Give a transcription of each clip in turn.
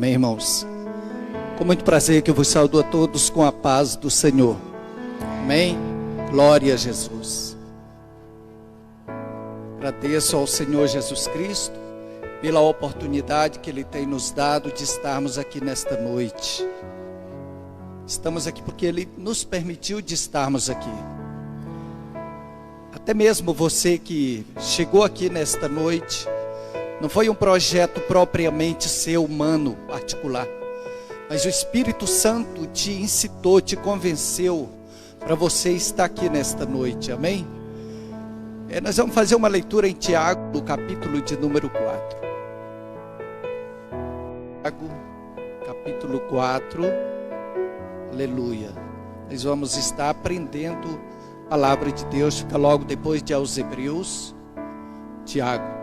Amém, irmãos? Com muito prazer que eu vos saúdo a todos com a paz do Senhor. Amém? Glória a Jesus. Agradeço ao Senhor Jesus Cristo pela oportunidade que Ele tem nos dado de estarmos aqui nesta noite. Estamos aqui porque Ele nos permitiu de estarmos aqui. Até mesmo você que chegou aqui nesta noite, não foi um projeto propriamente seu, humano, particular, mas o Espírito Santo te incitou, te convenceu para você estar aqui nesta noite, amém? Nós vamos fazer uma leitura em Tiago, no capítulo de número 4. Tiago, capítulo 4, aleluia. Nós vamos estar aprendendo a palavra de Deus, fica logo depois de aos Hebreus. Tiago.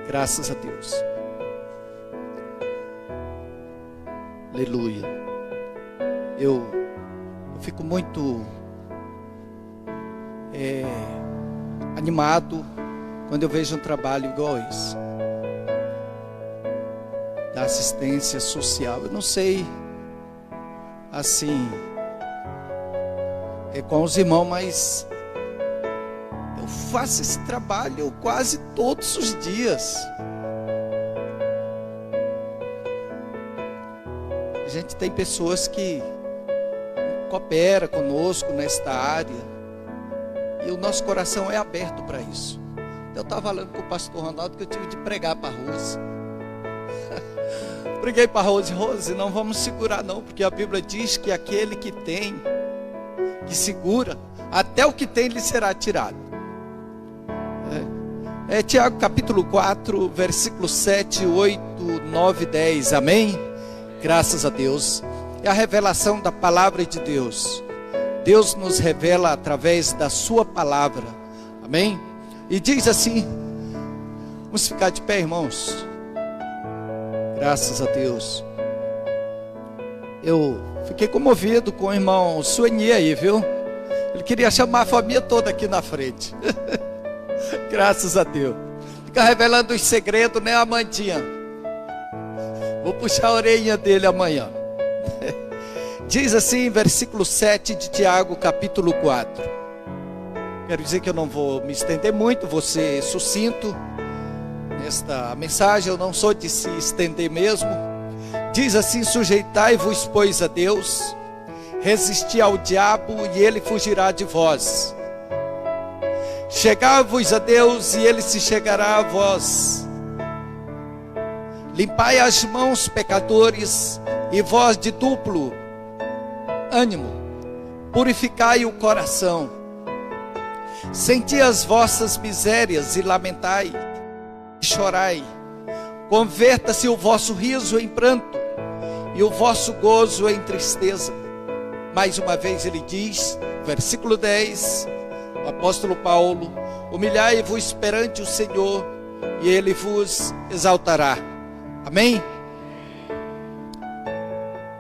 Graças a Deus. Aleluia. Eu fico muito animado quando eu vejo um trabalho igual esse, da assistência social. Eu não sei assim com os irmãos, mas eu faço esse trabalho quase todos os dias. A gente tem pessoas que cooperam conosco nesta área e o nosso coração é aberto para isso. Eu estava falando com o pastor Ronaldo que eu tive de pregar para a Rose. Preguei para a Rose, não vamos segurar não, porque a Bíblia diz que aquele que tem, que segura, até o que tem lhe será tirado. Tiago capítulo 4, versículo 7, 8, 9, 10, amém? Graças a Deus. É a revelação da palavra de Deus. Deus nos revela através da sua palavra, amém? E diz assim, vamos ficar de pé, irmãos. Graças a Deus. Eu fiquei comovido com o irmão Sueni aí, viu? Ele queria chamar a família toda aqui na frente. Graças a Deus. Fica revelando os segredos, né, Amandinha? Vou puxar a orelhinha dele amanhã. Diz assim, versículo 7 de Tiago, capítulo 4. Quero dizer que eu não vou me estender muito, vou ser sucinto nesta mensagem. Eu não sou de se estender mesmo. Diz assim: sujeitai-vos, pois, a Deus, resisti ao diabo e ele fugirá de vós. Chegai-vos a Deus e ele se chegará a vós. Limpai as mãos, pecadores, e vós de duplo ânimo, purificai o coração. Senti as vossas misérias e lamentai, e chorai. Converta-se o vosso riso em pranto e o vosso gozo em tristeza. Mais uma vez ele diz, versículo 10, o apóstolo Paulo: humilhai-vos perante o Senhor e ele vos exaltará. Amém?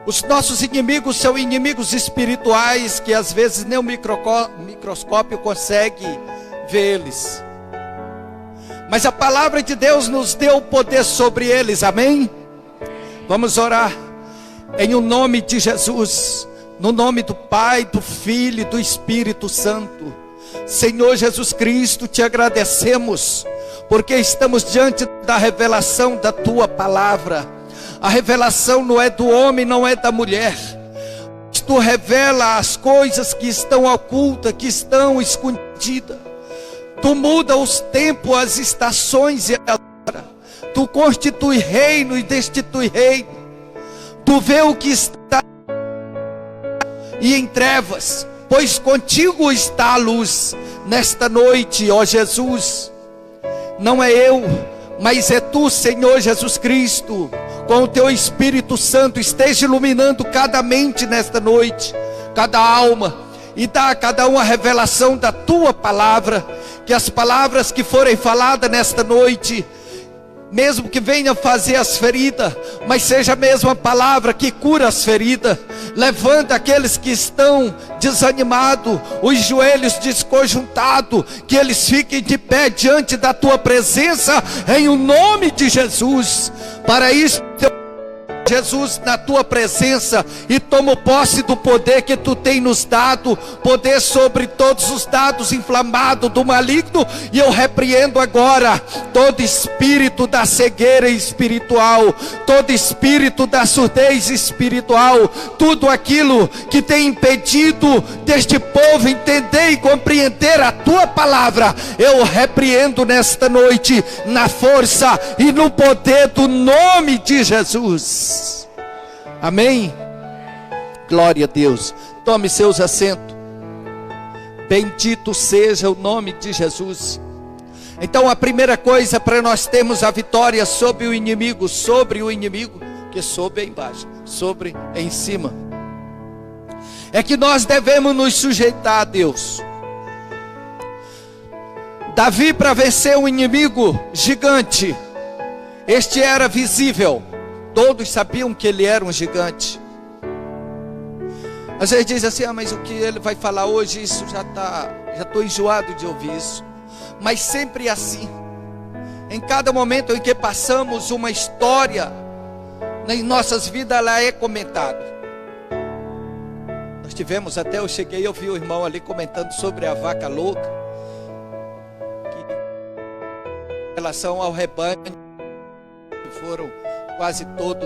Os nossos inimigos são inimigos espirituais que às vezes nem o microscópio consegue ver eles. Mas a palavra de Deus nos deu poder sobre eles, amém? Vamos orar em o nome de Jesus, no nome do Pai, do Filho e do Espírito Santo. Senhor Jesus Cristo, te agradecemos, porque estamos diante da revelação da tua palavra. A revelação não é do homem, não é da mulher. Tu revela as coisas que estão ocultas, que estão escondidas. Tu muda os tempos, as estações e a hora. Tu constitui reino e destitui reino. Tu vê o que está e em trevas, pois contigo está a luz. Nesta noite, ó Jesus, não é eu, mas é tu, Senhor Jesus Cristo, com o teu Espírito Santo, esteja iluminando cada mente nesta noite, cada alma, e dá a cada um a revelação da tua palavra. Que as palavras que forem faladas nesta noite, mesmo que venha fazer as feridas, mas seja a mesma palavra que cura as feridas. Levanta aqueles que estão desanimados, os joelhos desconjuntados, que eles fiquem de pé diante da tua presença, em o nome de Jesus. Para isso, Jesus, na tua presença, e tomo posse do poder que tu tem nos dado, poder sobre todos os dados inflamados do maligno, e eu repreendo agora todo espírito da cegueira espiritual, todo espírito da surdez espiritual, tudo aquilo que tem impedido deste povo entender e compreender a tua palavra, eu repreendo nesta noite, na força e no poder do nome de Jesus. Amém? Glória a Deus. Tome seus assentos. Bendito seja o nome de Jesus. Então a primeira coisa para nós termos a vitória sobre o inimigo, que sobre é embaixo, sobre é em cima, é que nós devemos nos sujeitar a Deus. Davi, para vencer um inimigo gigante, este era visível, todos sabiam que ele era um gigante. Às vezes diz assim, mas o que ele vai falar hoje, isso já estou enjoado de ouvir isso. Mas sempre assim, em cada momento em que passamos uma história, em nossas vidas ela é comentada. Nós tivemos, até eu cheguei, eu vi o irmão ali comentando sobre a vaca louca, em relação ao rebanho, que foram quase todo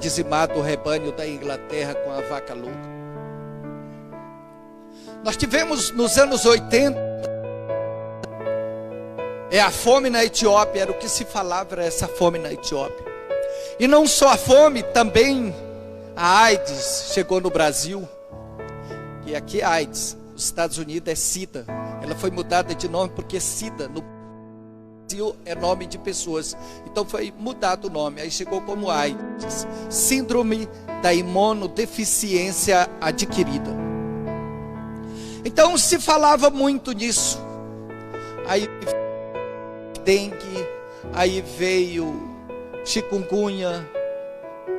dizimado o rebanho da Inglaterra com a vaca louca. Nós tivemos nos anos 80, a fome na Etiópia, era o que se falava, era essa fome na Etiópia. E não só a fome, também a AIDS chegou no Brasil. E aqui é AIDS, nos Estados Unidos é SIDA. Ela foi mudada de nome porque SIDA no Brasil é nome de pessoas. Então foi mudado o nome, aí chegou como AIDS, Síndrome da Imunodeficiência Adquirida. Então se falava muito nisso. Aí dengue, aí veio chikungunya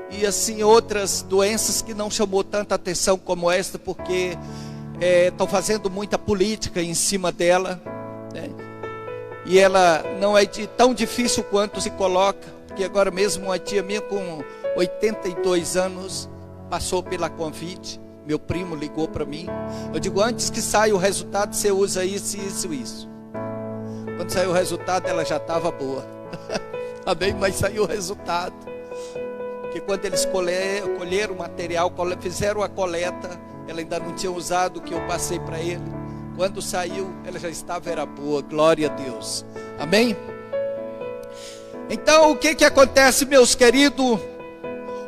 e assim outras doenças que não chamou tanta atenção como esta, porque estão fazendo muita política em cima dela, né? E ela não é tão difícil quanto se coloca, porque agora mesmo uma tia minha com 82 anos passou pela Covid. Meu primo ligou para mim, eu digo, antes que saia o resultado você usa isso, isso, isso. Quando saiu o resultado ela já estava boa. Amém? Mas saiu o resultado, porque quando eles colheram o material, fizeram a coleta, ela ainda não tinha usado o que eu passei para ele. Quando saiu, ela já era boa. Glória a Deus. Amém? Então o que acontece, meus queridos?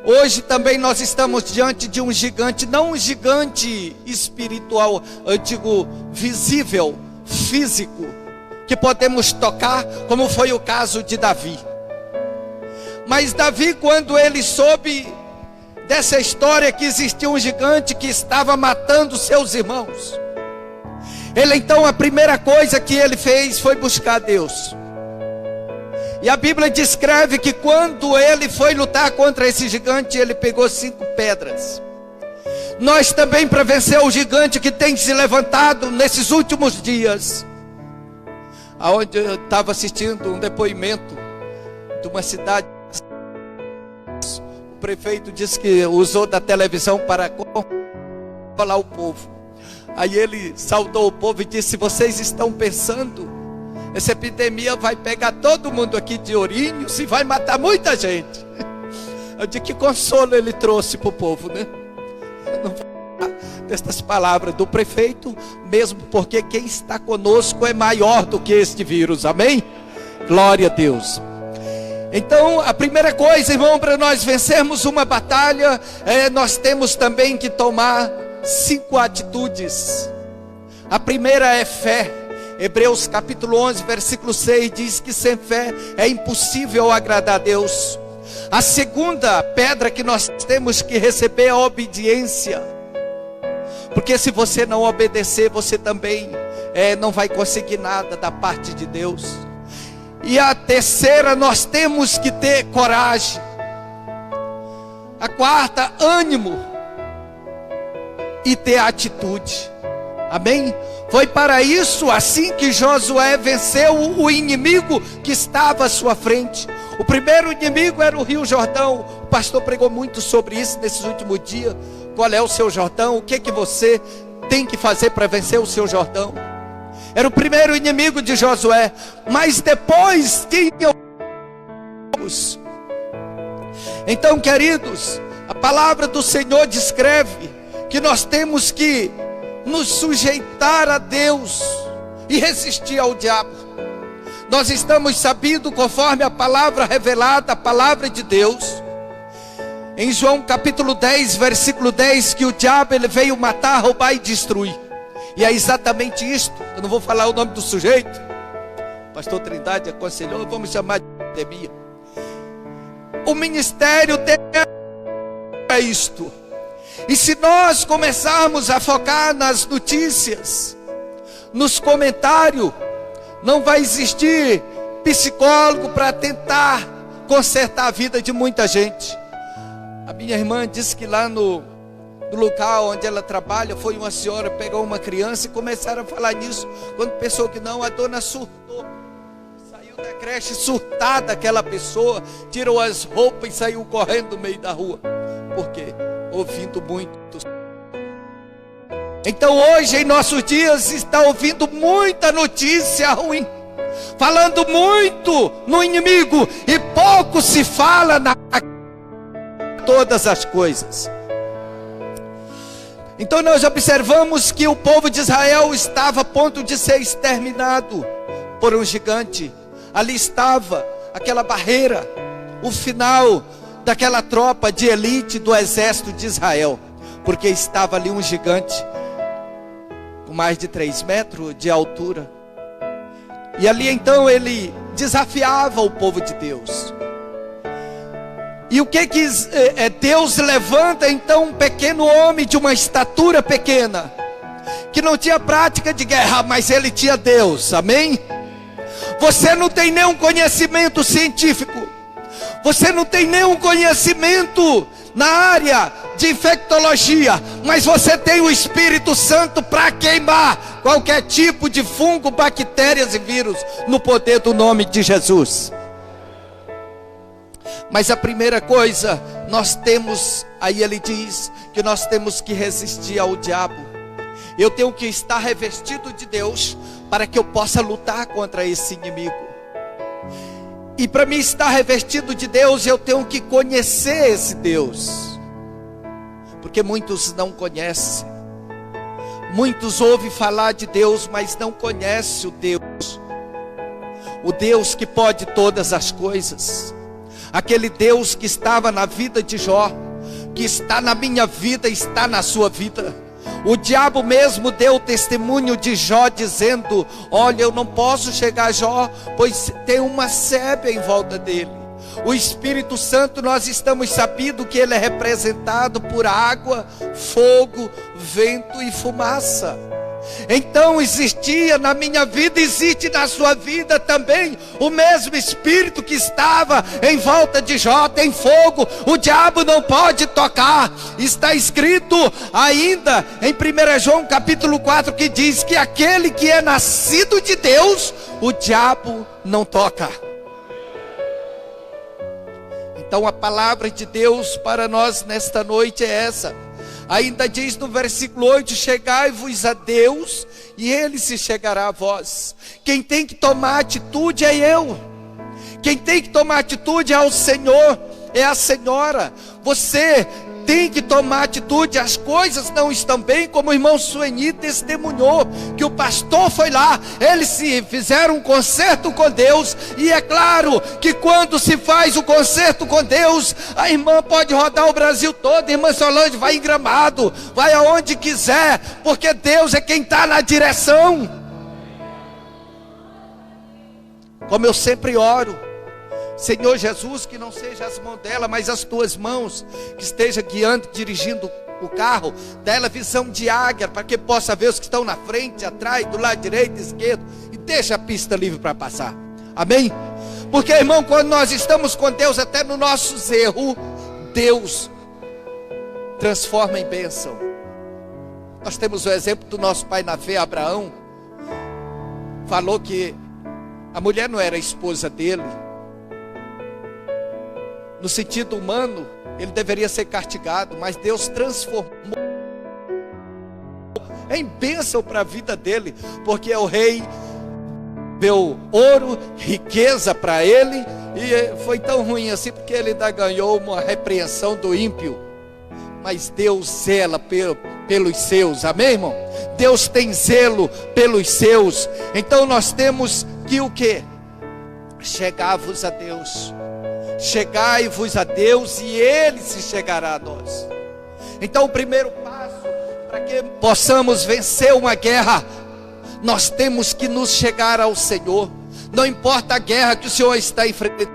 Hoje também nós estamos diante de um gigante, não um gigante espiritual, eu digo visível, físico, que podemos tocar, como foi o caso de Davi. Mas Davi, quando ele soube dessa história que existia um gigante que estava matando seus irmãos, ele então, a primeira coisa que ele fez foi buscar Deus. E a Bíblia descreve que quando ele foi lutar contra esse gigante, ele pegou 5 pedras. Nós também, para vencer o gigante que tem se levantado nesses últimos dias, aonde eu estava assistindo um depoimento de uma cidade, o prefeito disse que usou da televisão para falar o povo. Aí ele saudou o povo e disse, vocês estão pensando, essa epidemia vai pegar todo mundo aqui de Ourinhos e vai matar muita gente. Eu digo, que consolo ele trouxe para o povo, né? Eu não vou falar destas palavras do prefeito, mesmo porque quem está conosco é maior do que este vírus, amém? Glória a Deus. Então a primeira coisa, irmão, para nós vencermos uma batalha, nós temos também que tomar 5 atitudes. A primeira é fé. Hebreus capítulo 11, versículo 6 diz que sem fé é impossível agradar a Deus. A segunda pedra que nós temos que receber é a obediência, porque se você não obedecer, você também não vai conseguir nada da parte de Deus. E a terceira, nós temos que ter coragem. A quarta, ânimo e ter atitude. Amém? Foi para isso assim que Josué venceu o inimigo que estava à sua frente. O primeiro inimigo era o Rio Jordão. pastor pregou muito sobre isso nesses últimos dias. Qual é o seu Jordão? O que você tem que fazer para vencer o seu Jordão? Era o primeiro inimigo de Josué. Mas depois tinha os... Então, queridos, a palavra do Senhor descreve que nós temos que nos sujeitar a Deus e resistir ao diabo. Nós estamos sabendo, conforme a palavra revelada, a palavra de Deus, em João capítulo 10, versículo 10, que o diabo ele veio matar, roubar e destruir. E é exatamente isto. Eu não vou falar o nome do sujeito. O pastor Trindade aconselhou, vamos chamar de epidemia. O ministério dele é isto. E se nós começarmos a focar nas notícias, nos comentários, não vai existir psicólogo para tentar consertar a vida de muita gente. A minha irmã disse que lá no local onde ela trabalha, foi uma senhora, pegou uma criança e começaram a falar nisso. Quando pensou que não, a dona surtou. Saiu da creche surtada aquela pessoa, tirou as roupas e saiu correndo no meio da rua. Por quê? Ouvindo muito. Então hoje em nossos dias está ouvindo muita notícia ruim, falando muito no inimigo e pouco se fala na todas as coisas. Então nós observamos que o povo de Israel estava a ponto de ser exterminado por um gigante. Ali estava aquela barreira, o final daquela tropa de elite do exército de Israel, porque estava ali um gigante com mais de 3 metros de altura. E ali então ele desafiava o povo de Deus. E o que Deus levanta então um pequeno homem de uma estatura pequena, que não tinha prática de guerra, mas ele tinha Deus, amém? Você não tem nenhum conhecimento científico, você não tem nenhum conhecimento na área de infectologia, mas você tem o Espírito Santo para queimar qualquer tipo de fungo, bactérias e vírus, no poder do nome de Jesus. Mas a primeira coisa, nós temos, aí ele diz, que nós temos que resistir ao diabo. Eu tenho que estar revestido de Deus, para que eu possa lutar contra esse inimigo. E para mim estar revestido de Deus, eu tenho que conhecer esse Deus. Porque muitos não conhecem. Muitos ouvem falar de Deus, mas não conhecem o Deus. O Deus que pode todas as coisas. Aquele Deus que estava na vida de Jó, que está na minha vida, está na sua vida. O diabo mesmo deu testemunho de Jó, dizendo: olha, eu não posso chegar a Jó, pois tem uma sebe em volta dele. O Espírito Santo, nós estamos sabendo que ele é representado por água, fogo, vento e fumaça. Então existia na minha vida, existe na sua vida também o mesmo Espírito que estava em volta de Jó. Tem fogo, o diabo não pode tocar. Está escrito ainda em 1 João capítulo 4, que diz que aquele que é nascido de Deus, o diabo não toca. Então a palavra de Deus para nós nesta noite é essa. Ainda diz no versículo 8: chegai-vos a Deus e Ele se chegará a vós. Quem tem que tomar atitude é eu. Quem tem que tomar atitude é o Senhor, é a senhora. Você tem que tomar atitude. As coisas não estão bem, como o irmão Sueni testemunhou, que o pastor foi lá, eles se fizeram um concerto com Deus. E é claro que quando se faz o concerto com Deus, a irmã pode rodar o Brasil todo. A irmã Solange vai em Gramado, vai aonde quiser, porque Deus é quem está na direção. Como eu sempre oro: Senhor Jesus, que não seja as mãos dela, mas as tuas mãos, que esteja guiando, dirigindo o carro, dá ela visão de águia, para que possa ver os que estão na frente, atrás, do lado direito, esquerdo, e deixa a pista livre para passar, amém? Porque, irmão, quando nós estamos com Deus, até nos nossos erros, Deus transforma em bênção. Nós temos o exemplo do nosso pai na fé, Abraão. Falou que a mulher não era a esposa dele. No sentido humano, ele deveria ser castigado, mas Deus transformou em bênção para a vida dele, porque o rei deu ouro, riqueza para ele, e foi tão ruim assim, porque ele ainda ganhou uma repreensão do ímpio. Mas Deus zela pelos seus, amém, irmão? Deus tem zelo pelos seus. Então nós temos que o quê? Chegai-vos a Deus. Chegai-vos a Deus e Ele se chegará a nós. Então o primeiro passo para que possamos vencer uma guerra, nós temos que nos chegar ao Senhor. Não importa a guerra que o Senhor está enfrentando,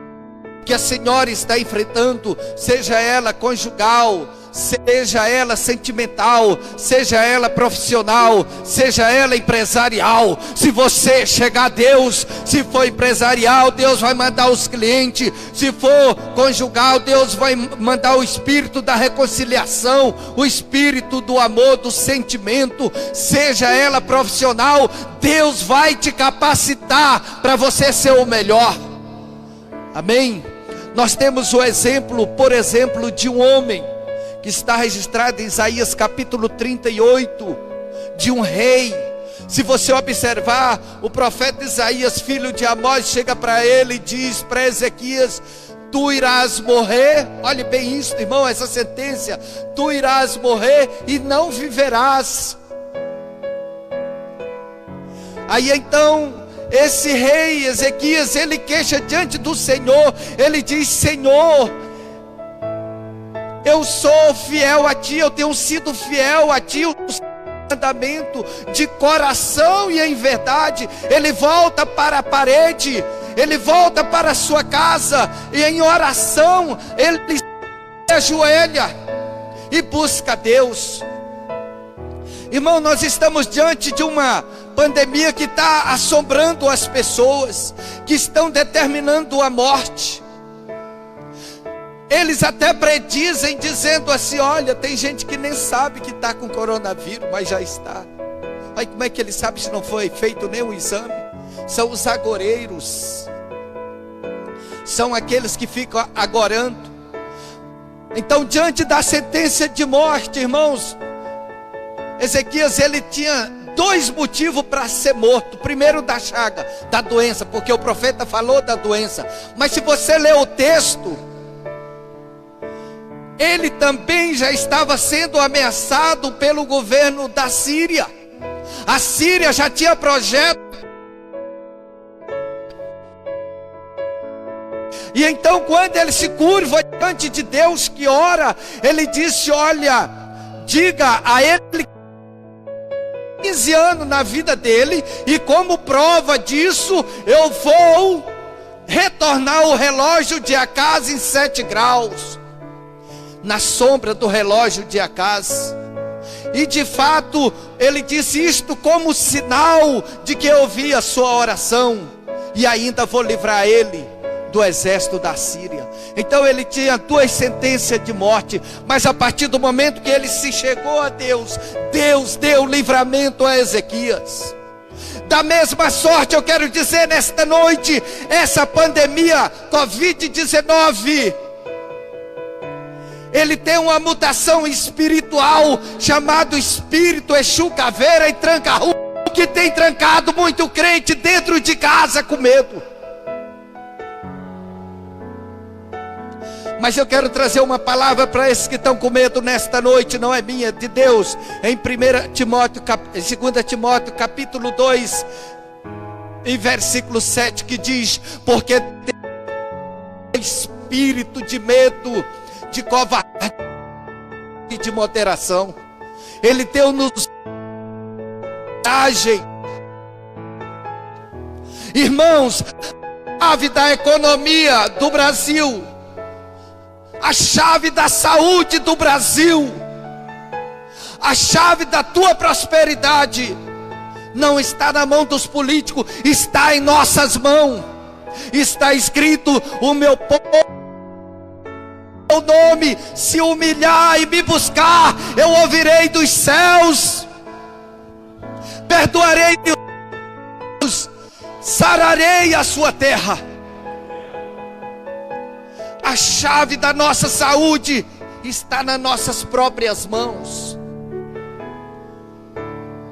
que a senhora está enfrentando, seja ela conjugal, seja ela sentimental, seja ela profissional, seja ela empresarial. Se você chegar a Deus, se for empresarial, Deus vai mandar os clientes. Se for conjugal, Deus vai mandar o espírito da reconciliação, o espírito do amor, do sentimento. Seja ela profissional, Deus vai te capacitar para você ser o melhor. Amém? Nós temos o exemplo, por exemplo, de um homem que está registrado em Isaías capítulo 38, de um rei. Se você observar, o profeta Isaías, filho de Amós, chega para ele e diz para Ezequias: tu irás morrer. Olhe bem isso, irmão, essa sentença: tu irás morrer e não viverás. Aí então esse rei Ezequias, ele queixa diante do Senhor. Ele diz: Senhor, eu sou fiel a Ti, eu tenho sido fiel a Ti, o mandamento de coração e em verdade. Ele volta para a parede, ele volta para a sua casa, e em oração ele se ajoelha e busca Deus. Irmão, nós estamos diante de uma pandemia que está assombrando as pessoas, que estão determinando a morte. Eles até predizem, dizendo assim: olha, tem gente que nem sabe que está com coronavírus, mas já está. Aí como é que ele sabe se não foi feito nenhum exame? São os agoreiros, são aqueles que ficam agorando. Então, diante da sentença de morte, irmãos, Ezequias, ele tinha dois motivos para ser morto. Primeiro, da chaga, da doença, porque o profeta falou da doença. Mas se você ler o texto, ele também já estava sendo ameaçado pelo governo da Síria. A Síria já tinha projeto. E então, quando ele se curva diante de Deus, que ora, ele disse: olha, diga a ele 15 anos na vida dele, e como prova disso, eu vou retornar o relógio de Acaz em 7 graus, na sombra do relógio de Acaz. E de fato, ele disse isto como sinal de que eu ouvi a sua oração, e ainda vou livrar ele do exército da Síria. Então ele tinha 2 sentenças de morte, mas a partir do momento que ele se chegou a Deus, Deus deu livramento a Ezequias. Da mesma sorte, eu quero dizer nesta noite, essa pandemia Covid-19, ele tem uma mutação espiritual, chamado espírito Exu, caveira e tranca-rua, que tem trancado muito crente dentro de casa com medo. Mas eu quero trazer uma palavra para esses que estão com medo nesta noite. Não é minha, é de Deus. Em 2 Timóteo capítulo 2 e versículo 7, que diz: porque tem espírito de medo, de covarde e de moderação. Ele deu-nos coragem. Irmãos, a chave da economia do Brasil, a chave da saúde do Brasil, a chave da tua prosperidade não está na mão dos políticos, está em nossas mãos. Está escrito: o meu povo, o nome, se humilhar e me buscar, eu ouvirei dos céus, perdoarei, sararei a sua terra. A chave da nossa saúde está nas nossas próprias mãos.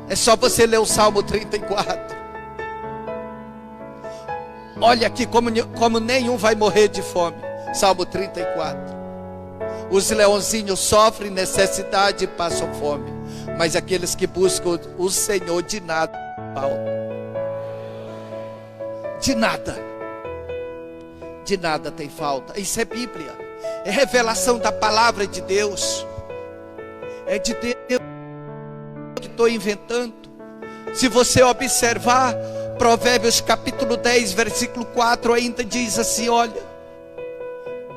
É só você ler o Salmo 34. Olha aqui como nenhum vai morrer de fome. Salmo 34. Os leãozinhos sofrem necessidade e passam fome, mas aqueles que buscam o Senhor de nada falta. De nada tem falta. Isso é Bíblia, é revelação da palavra de Deus. É de Deus que estou inventando. Se você observar, Provérbios capítulo 10, versículo 4 ainda diz assim: olha,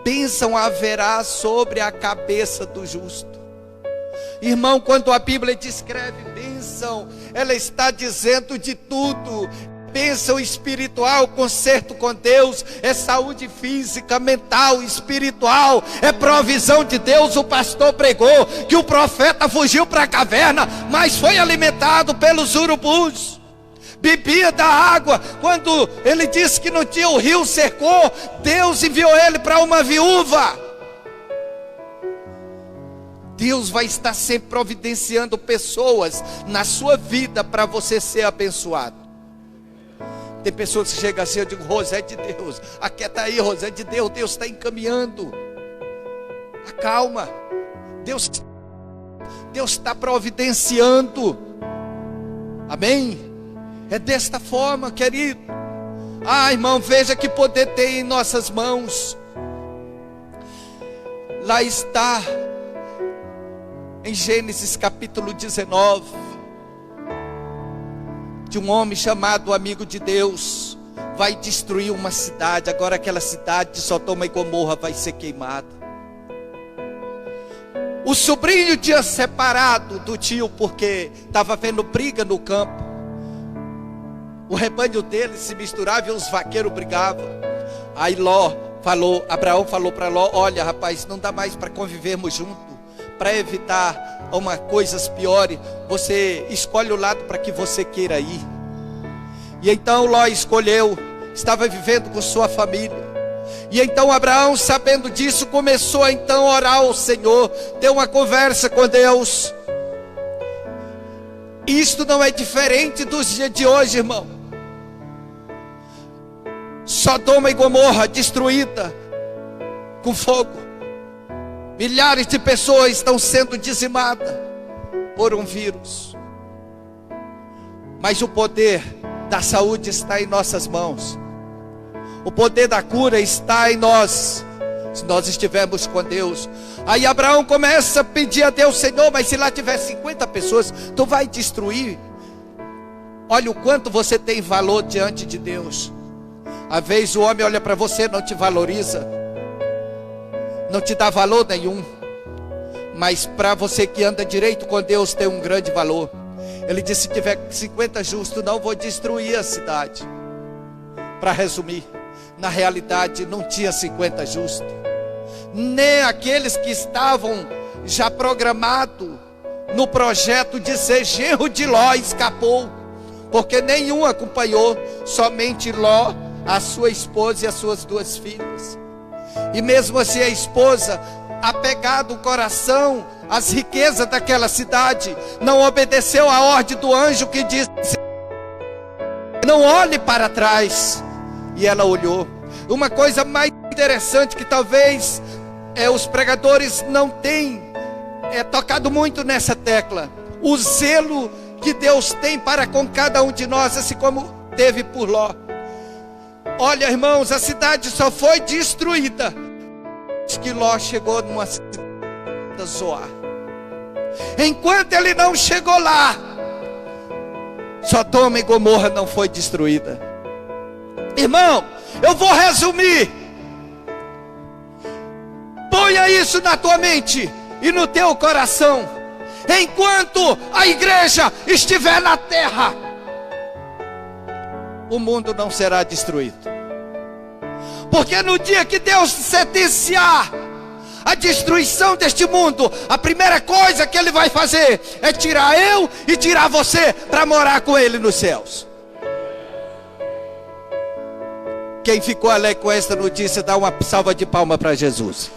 bênção haverá sobre a cabeça do justo. Irmão, quando a Bíblia descreve bênção, ela está dizendo de tudo. Bênção espiritual, conserto com Deus, é saúde física, mental, espiritual, é provisão de Deus. O pastor pregou que o profeta fugiu para a caverna, mas foi alimentado pelos urubus, bebia da água. Quando ele disse que não tinha, o rio secou, Deus enviou ele para uma viúva. Deus vai estar sempre providenciando pessoas na sua vida para você ser abençoado. Tem pessoas que chegam assim, eu digo: Rosé de Deus, aquieta aí, Rosé de Deus, Deus está encaminhando. Acalma, Deus está providenciando. Amém? É desta forma, querido. Irmão, veja que poder tem em nossas mãos. Lá está, em Gênesis capítulo 19, de um homem chamado amigo de Deus, vai destruir uma cidade. Agora aquela cidade de Sodoma e Gomorra vai ser queimada. O sobrinho tinha separado do tio porque estava vendo briga no campo. O rebanho dele se misturava e os vaqueiros brigavam. Aí Abraão falou para Ló: olha, rapaz, não dá mais para convivermos juntos. Para evitar coisas piores, você escolhe o lado para que você queira ir. E então Ló escolheu, estava vivendo com sua família. E então Abraão, sabendo disso, começou então a orar ao Senhor, ter uma conversa com Deus. Isto não é diferente dos dias de hoje, irmão. Sodoma e Gomorra destruída com fogo. Milhares de pessoas estão sendo dizimadas por um vírus. Mas o poder da saúde está em nossas mãos. O poder da cura está em nós, se nós estivermos com Deus. Aí Abraão começa a pedir a Deus: Senhor, mas se lá tiver 50 pessoas, tu vai destruir? Olha o quanto você tem valor diante de Deus. Às vezes o homem olha para você, não te valoriza, não te dá valor nenhum. Mas para você que anda direito com Deus, tem um grande valor. Ele disse: se tiver 50 justos, não vou destruir a cidade. Para resumir, na realidade não tinha 50 justos. Nem aqueles que estavam já programados no projeto de ser genro de Ló escapou, porque nenhum acompanhou, somente Ló, a sua esposa e as suas 2 filhas. E mesmo assim a esposa, apegada o coração às riquezas daquela cidade, não obedeceu à ordem do anjo que disse: não olhe para trás. E ela olhou. Uma coisa mais interessante que talvez os pregadores não tenham tocado muito nessa tecla: o zelo que Deus tem para com cada um de nós, assim como teve por Ló. Olha, irmãos, a cidade só foi destruída que Ló chegou numa cidade de Zoar. Enquanto ele não chegou lá, Sodoma e Gomorra não foi destruída. Irmão, eu vou resumir. Ponha isso na tua mente e no teu coração. Enquanto a igreja estiver na terra, o mundo não será destruído. Porque no dia que Deus sentenciar a destruição deste mundo, a primeira coisa que Ele vai fazer é tirar eu e tirar você para morar com Ele nos céus. Quem ficou alegre com esta notícia, dá uma salva de palmas para Jesus.